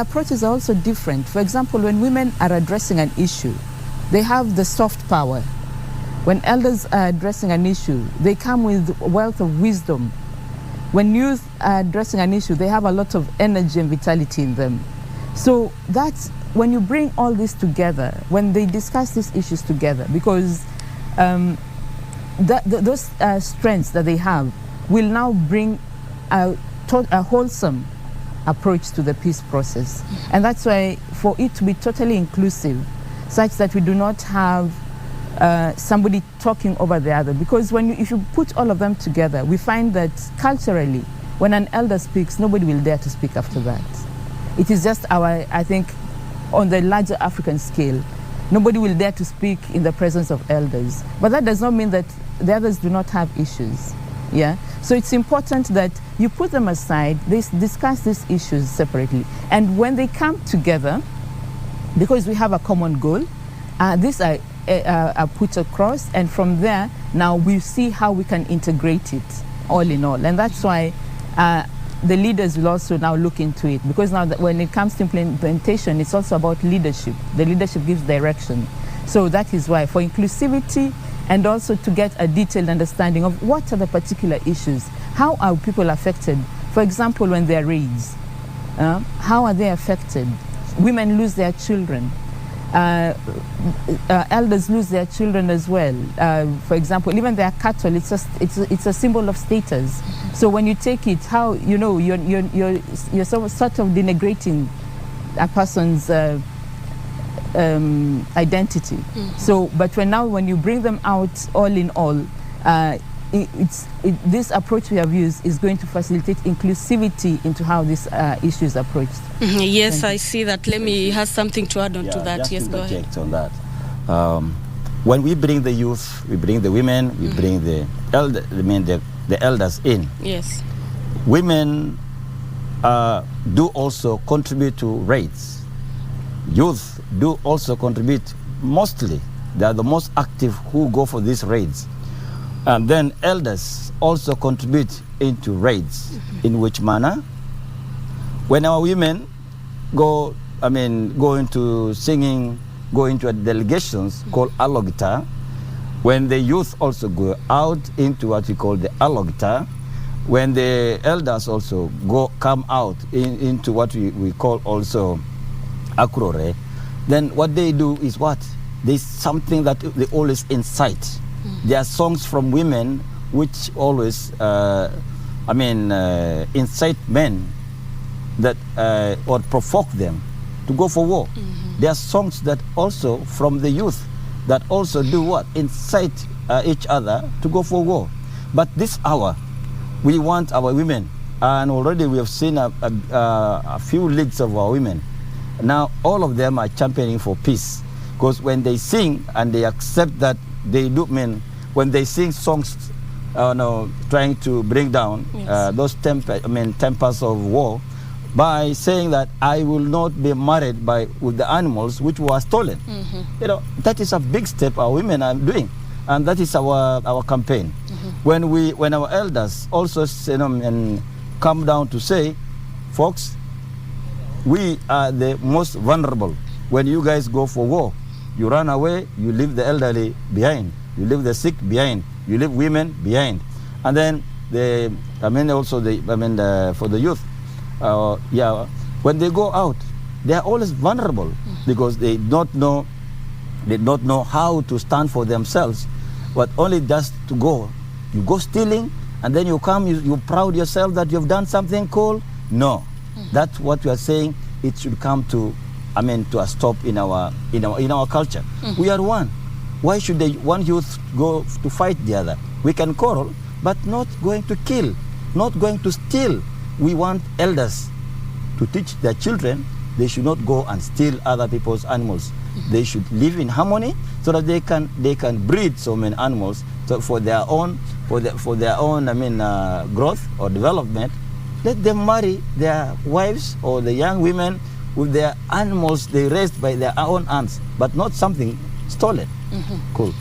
approaches are also different. For example, when women are addressing an issue, they have the soft power. When elders are addressing an issue, they come with wealth of wisdom. When youth are addressing an issue, they have a lot of energy and vitality in them. So that's when you bring all this together, when they discuss these issues together, because those strengths that they have will now bring a wholesome approach to the peace process. And that's why for it to be totally inclusive, such that we do not have somebody talking over the other. Because if you put all of them together, we find that culturally, when an elder speaks, nobody will dare to speak after that. It is just I think, on the larger African scale, nobody will dare to speak in the presence of elders. But that does not mean that the others do not have issues. Yeah. So it's important that you put them aside, they discuss these issues separately. And when they come together, because we have a common goal, these are put across, and from there, now we see how we can integrate it all in all. And that's why the leaders will also now look into it, because now when it comes to implementation, it's also about leadership. The leadership gives direction. So that is why, for inclusivity, and also to get a detailed understanding of what are the particular issues, how are people affected. For example, when there are raids, how are they affected? Women lose their children. Elders lose their children as well. For example, even their cattle, it's a symbol of status. So when you take it, how you're sort of denigrating a person's identity. So, but when you bring them out all in all, this approach we have used is going to facilitate inclusivity into how this issue is approached. Yes, I see that. Let me have something to add on to that. Yes, go ahead. On that. When we bring the youth, we bring the women, we bring the elders in. Yes. Women do also contribute to raids. Youth do also contribute mostly. They are the most active who go for these raids. And then elders also contribute into raids. In which manner? When our women go into singing, go into delegations called alogita, when the youth also go out into what we call the alogita, when the elders also come out into what we call also akurore, then what they do is what? There's something that they always incite. There are songs from women which always incite men that or provoke them to go for war. There are songs that also from the youth that also do what? Incite each other to go for war. But this hour, we want our women, and already we have seen a few leagues of our women. Now all of them are championing for peace, because when they sing and they accept that they do when they sing songs trying to bring down those tempers of war, by saying that I will not be married with the animals which were stolen. That is a big step our women are doing, and that is our campaign. When our elders also come down to say, folks, we are the most vulnerable. When you guys go for war, you run away, you leave the elderly behind, you leave the sick behind, you leave women behind. And then for the youth, when they go out, they are always vulnerable because they don't know how to stand for themselves, but only just to go. You go stealing, and then you come, you proud yourself that you've done something cool. No, that's what we are saying. It should come to a stop in our culture. We are one. Why should one youth go to fight the other? We can quarrel, but not going to kill, not going to steal. We want elders to teach their children they should not go and steal other people's animals. They should live in harmony so that they can breed so many animals for their own growth or development. Let them marry their wives or the young women with their animals they raised by their own hands, but not something stolen. Cool.